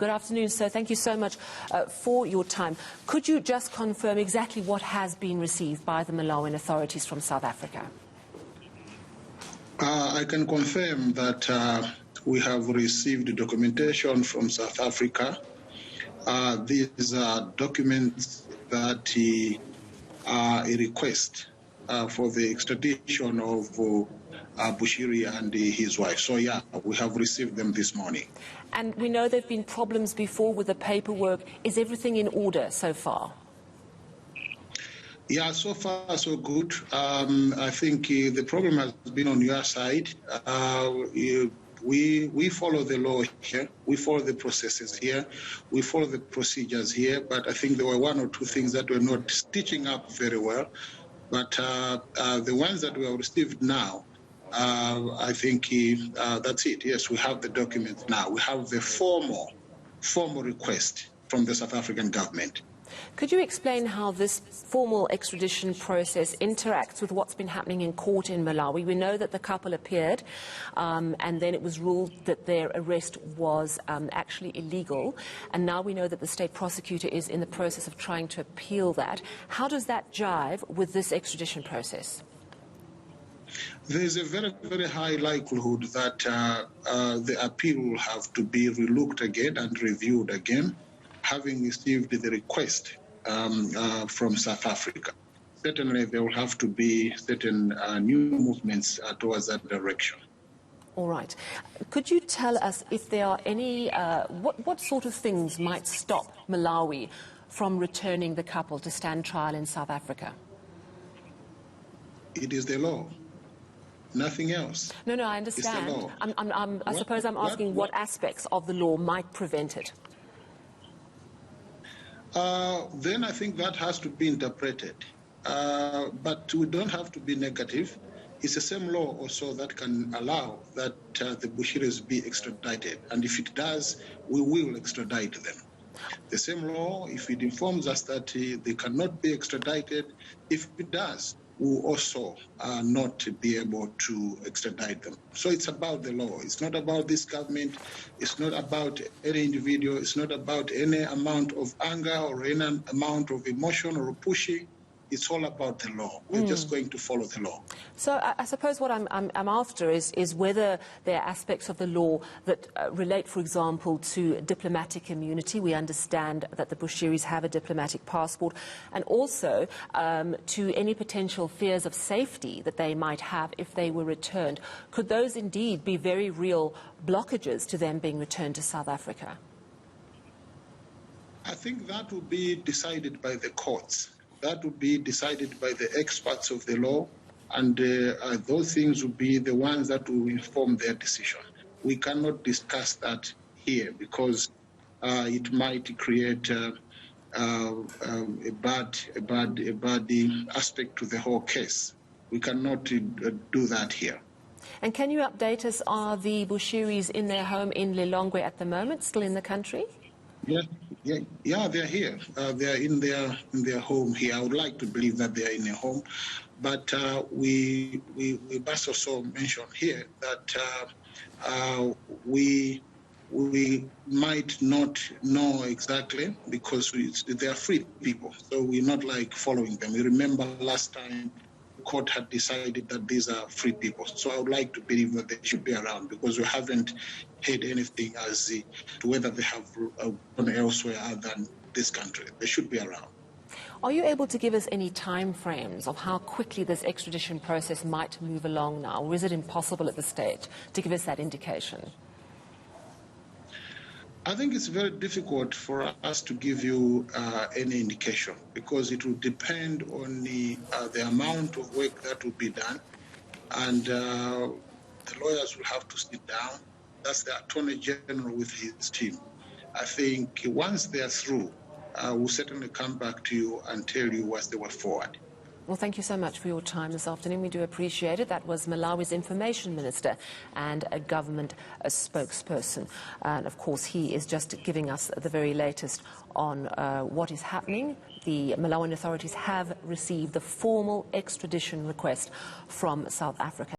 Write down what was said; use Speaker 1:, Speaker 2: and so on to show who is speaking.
Speaker 1: Good afternoon, sir. Thank you so much for your time. Could you just confirm exactly what has been received by the Malawian authorities from South Africa?
Speaker 2: I can confirm that we have received documentation from South Africa. These are documents that are a request for the extradition of Bushiri and his wife. So, yeah, we have received them this morning.
Speaker 1: And we know there have been problems before with the paperwork. Is everything in order so far?
Speaker 2: Yeah, so far so good. I think the problem has been on your side. We follow the law here. We follow the processes here. We follow the procedures here. But I think there were one or two things that were not stitching up very well. But the ones that we have received now, I think that's it. Yes, we have the documents now. We have the formal request from the South African government.
Speaker 1: Could you explain how this formal extradition process interacts with what's been happening in court in Malawi? We know that the couple appeared and then it was ruled that their arrest was actually illegal, and now we know that the state prosecutor is in the process of trying to appeal that. How does that jive with this extradition process?
Speaker 2: There is a very, very high likelihood that the appeal will have to be relooked again and reviewed again, having received the request from South Africa. Certainly, there will have to be certain new movements towards that direction.
Speaker 1: All right. Could you tell us if there are any, what sort of things might stop Malawi from returning the couple to stand trial in South Africa?
Speaker 2: It is the law. Nothing else.
Speaker 1: No, I understand. I suppose I'm asking what aspects of the law might prevent it.
Speaker 2: Then I think that has to be interpreted. But we don't have to be negative. It's the same law also that can allow that the Bushiris be extradited. And if it does, we will extradite them. The same law, if it informs us that they cannot be extradited, if it does, we will also not be able to extradite them. So it's about the law. It's not about this government. It's not about any individual. It's not about any amount of anger or any amount of emotion or pushing. It's all about the law. We're just going to follow the law.
Speaker 1: So I suppose what I'm after is whether there are aspects of the law that relate, for example, to diplomatic immunity. We understand that the Bushiris have a diplomatic passport, and also to any potential fears of safety that they might have if they were returned. Could those indeed be very real blockages to them being returned to South Africa?
Speaker 2: I think that will be decided by the courts. That will be decided by the experts of the law, and those things will be the ones that will inform their decision. We cannot discuss that here because it might create a bad aspect to the whole case. We cannot do that here.
Speaker 1: And can you update us, are the Bushiris in their home in Lilongwe at the moment, still in the country?
Speaker 2: Yeah, they're here. They're in their home here. I would like to believe that they are in a home, but we must also mention here that we might not know exactly because they are free people, so we're not like following them. We remember last time the court had decided that these are free people, so I would like to believe that they should be around because we haven't heard anything as to whether they have gone elsewhere other than this country. They should be around.
Speaker 1: Are you able to give us any time frames of how quickly this extradition process might move along now, or is it impossible at this stage to give us that indication?
Speaker 2: I think it's very difficult for us to give you any indication because it will depend on the amount of work that will be done, and the lawyers will have to sit down. That's the Attorney General with his team. I think once they're through, we'll certainly come back to you and tell you what's the way forward.
Speaker 1: Well, thank you so much for your time this afternoon. We do appreciate it. That was Malawi's Information Minister and a government spokesperson. And, of course, he is just giving us the very latest on what is happening. The Malawian authorities have received the formal extradition request from South Africa.